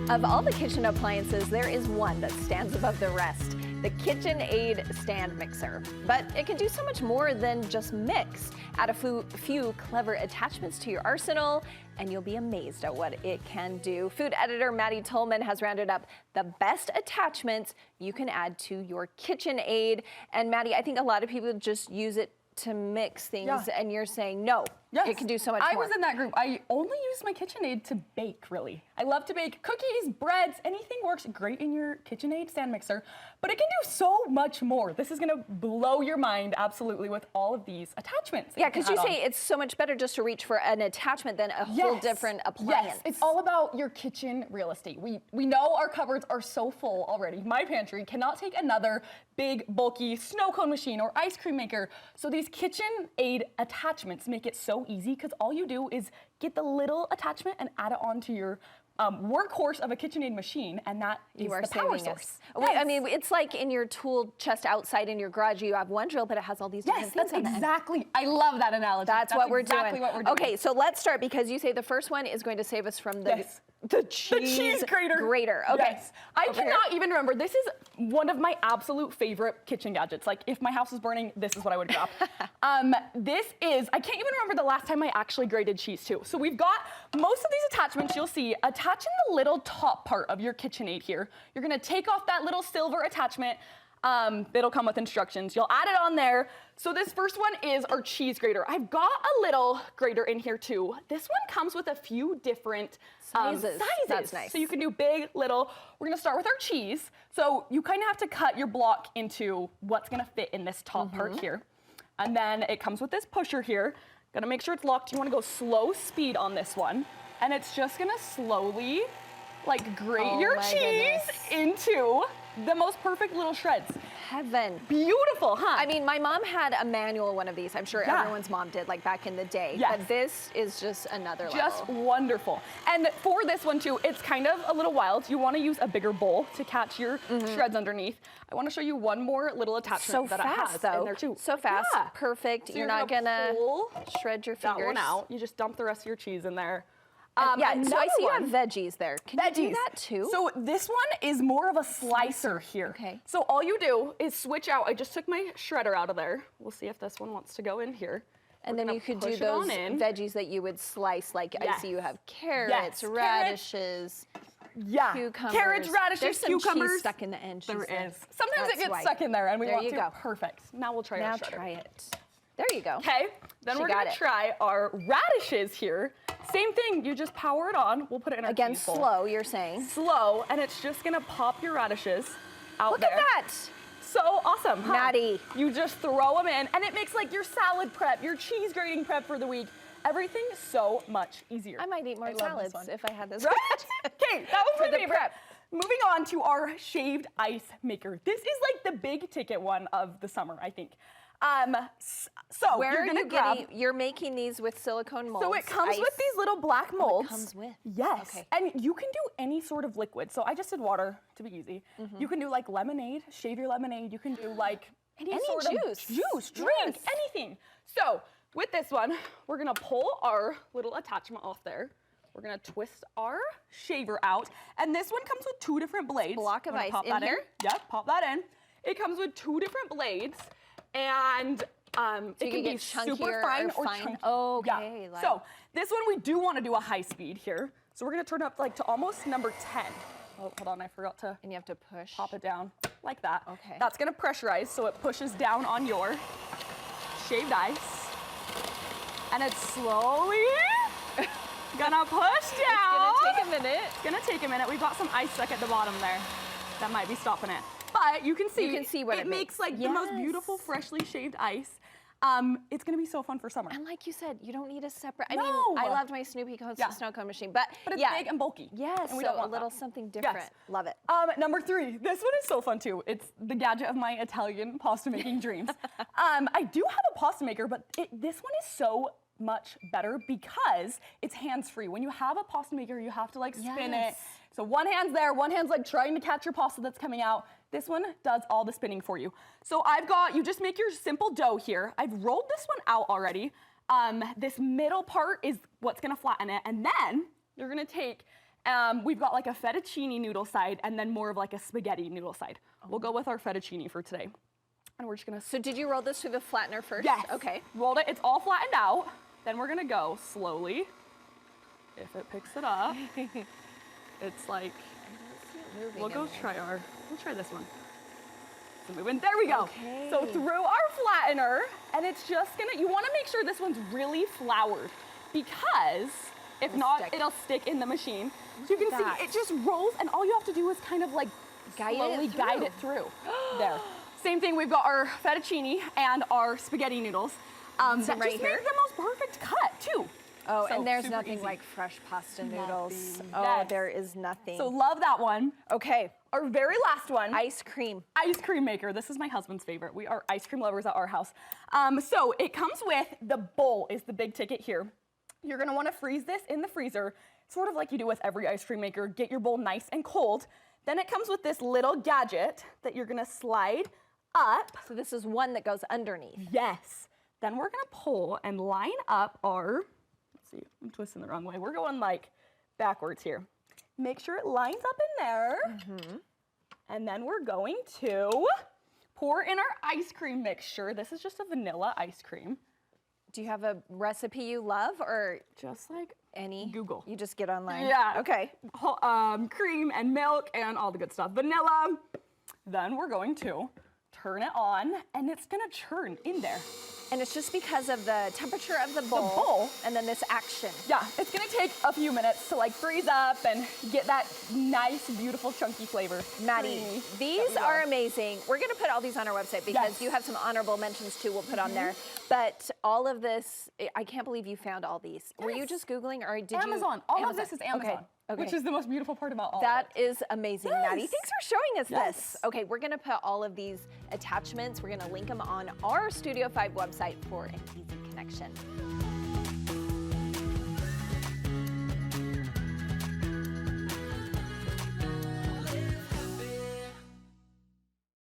Of all the kitchen appliances, there is one that stands above the rest, the KitchenAid Stand Mixer. But it can do so much more than just mix. Add a few clever attachments to your arsenal, and you'll be amazed at what it can do. Food editor Maddie Tolman has rounded up the best attachments you can add to your KitchenAid. And Maddie, I think a lot of people just use it to mix things, and you're saying no. Yes. It can do so much more. I was in that group. I only use my KitchenAid to bake, really. I love to bake cookies, breads, anything works great in your KitchenAid stand mixer, but it can do so much more. This is gonna blow your mind absolutely with all of these attachments. Yeah, because you say it's so much better just to reach for an attachment than a whole different appliance. Yes, it's all about your kitchen real estate. We know our cupboards are so full already. My pantry cannot take another big, bulky snow cone machine or ice cream maker. So these KitchenAid attachments make it so easy because all you do is get the little attachment and add it onto your workhorse of a KitchenAid machine, and that is the power source. Yes. I mean, it's like in your tool chest outside in your garage, you have one drill, but it has all these different things on it. Exactly. I love that analogy. That's what we're exactly doing. What we're doing. Okay, so let's start because you say the first one is going to save us from the cheese grater. Okay. Yes. I cannot even remember. This is one of my absolute favorite kitchen gadgets. Like, if my house was burning, this is what I would grab. This is, I can't even remember the last time I actually grated cheese too. So we've got most of these attachments you'll see attaching the little top part of your KitchenAid here. You're gonna take off that little silver attachment. It'll come with instructions. You'll add it on there. So this first one is our cheese grater. I've got a little grater in here too. This one comes with a few different sizes. That's nice. So you can do big, little. We're gonna start with our cheese. So you kind of have to cut your block into what's gonna fit in this top part here. And then it comes with this pusher here. Gotta make sure it's locked. You wanna go slow speed on this one. And it's just gonna slowly like grate your cheese into the most perfect little shreds. Heaven. Beautiful, huh? I mean, my mom had a manual one of these. I'm sure everyone's mom did, like back in the day. Yes. But this is just another level. Just wonderful. And for this one too, it's kind of a little wild. You want to use a bigger bowl to catch your shreds underneath. I want to show you one more little attachment that it has in there too. So fast, perfect. So you're not gonna shred your fingers. That one out. You just dump the rest of your cheese in there. So I see you have veggies there. Can you do that too? So this one is more of a slicer here. Okay. So all you do is switch out. I just took my shredder out of there. We'll see if this one wants to go in here. And then you could do those veggies that you would slice. Like I see you have carrots, radishes, cucumbers. Carrots, radishes, There's some cucumbers. Cheese stuck in the end. There is. Sometimes it gets stuck in there, and we want to. Perfect. Now we'll try our shredder. Now try it. There you go. Okay, then we're gonna try our radishes here. Same thing, you just power it on. We'll put it in our cheese bowl. Slow, you're saying. Slow, and it's just gonna pop your radishes out there. Look at that. So awesome, huh? Maddie. You just throw them in, and it makes like your salad prep, your cheese grating prep for the week. Everything so much easier. I might eat more salads if I had this. Right? Okay, that was my favorite. Moving on to our shaved ice maker. This is like the big ticket one of the summer, I think. So where you're gonna grab. You're making these with silicone molds. So it comes with these little black molds. It comes with. Yes. Okay. And you can do any sort of liquid. So I just did water to be easy. You can do like lemonade, shave your lemonade. You can do like any sort of juice, drink, anything. So with this one, we're gonna pull our little attachment off there. We're gonna twist our shaver out. And this one comes with two different blades. Block of ice pop that in. Yep, pop that in. It comes with two different blades. And it can be super fine or chunky. Oh, okay. Yeah. So this one we do want to do a high speed here. So we're gonna turn up like to almost number 10. Oh, hold on, I forgot to. And you have to push. Pop it down like that. Okay. That's gonna pressurize so it pushes down on your shaved ice. And it's slowly gonna push down. It's gonna take a minute. It's gonna take a minute. We've got some ice stuck at the bottom there. That might be stopping it. But you can see, what it makes like the most beautiful freshly shaved ice. It's gonna be so fun for summer. And like you said, you don't need a separate. I mean, I loved my Snoopy snow cone machine, but it's big and bulky. Yes, and we so don't want a little something different. Yes. Love it. Number 3, this one is so fun too. It's the gadget of my Italian pasta making dreams. I do have a pasta maker, but this one is so much better because it's hands-free. When you have a pasta maker, you have to like spin it. So one hand's there, one hand's like trying to catch your pasta that's coming out. This one does all the spinning for you. So you just make your simple dough here. I've rolled this one out already. This middle part is what's gonna flatten it. And then you're gonna take We've got like a fettuccine noodle side and then more of like a spaghetti noodle side. We'll go with our fettuccine for today. And we're just gonna. So did you roll this through the flattener first? Yes. Okay. Rolled it, it's all flattened out. Then we're gonna go slowly. If it picks it up. It's like, we'll try this one. So moving, there we go. Okay. So through our flattener, and it's just gonna, you wanna make sure this one's really floured because if not, it'll stick in the machine. So you can see it just rolls and all you have to do is kind of like slowly guide it through. There. Same thing, we've got our fettuccine and our spaghetti noodles. That just makes the most perfect cut too. Oh, So and there's super nothing easy. like fresh pasta noodles. Nothing. Oh, Yes. there is nothing. So love that one. Okay, Our very last one. ice cream. Ice cream maker. This is my husband's favorite. We are ice cream lovers at our house. So it comes with the bowl is the big ticket here. You're gonna wanna freeze this in the freezer, sort of like you do with every ice cream maker. Get your bowl nice and cold. Then it comes with this little gadget that you're gonna slide up. So this is one that goes underneath. Yes. Then we're gonna pull and line up our, let's see, I'm twisting the wrong way. We're going like backwards here. Make sure it lines up in there. And then we're going to pour in our ice cream mixture. This is just a vanilla ice cream. Do you have a recipe you love or Just like any? Google. You just get online? Yeah. Okay. Cream and milk and all the good stuff. Vanilla. Then we're going to turn it on and it's gonna churn in there. And it's just because of the temperature of the bowl. And then this action. Yeah, it's gonna take a few minutes to like freeze up and get that nice, beautiful, chunky flavor. Maddie, Creamy. these are amazing. We're gonna put all these on our website because you have some honorable mentions too, we'll put on there. But all of this, I can't believe you found all these. Were you just Googling or did you? Amazon. All of this is Amazon. Okay. Which is the most beautiful part about all That of it. is amazing, Maddie. Yes. Thanks for showing us Yes. this. Okay, we're gonna put all of these attachments, we're gonna link them on our Studio 5 website for an easy connection.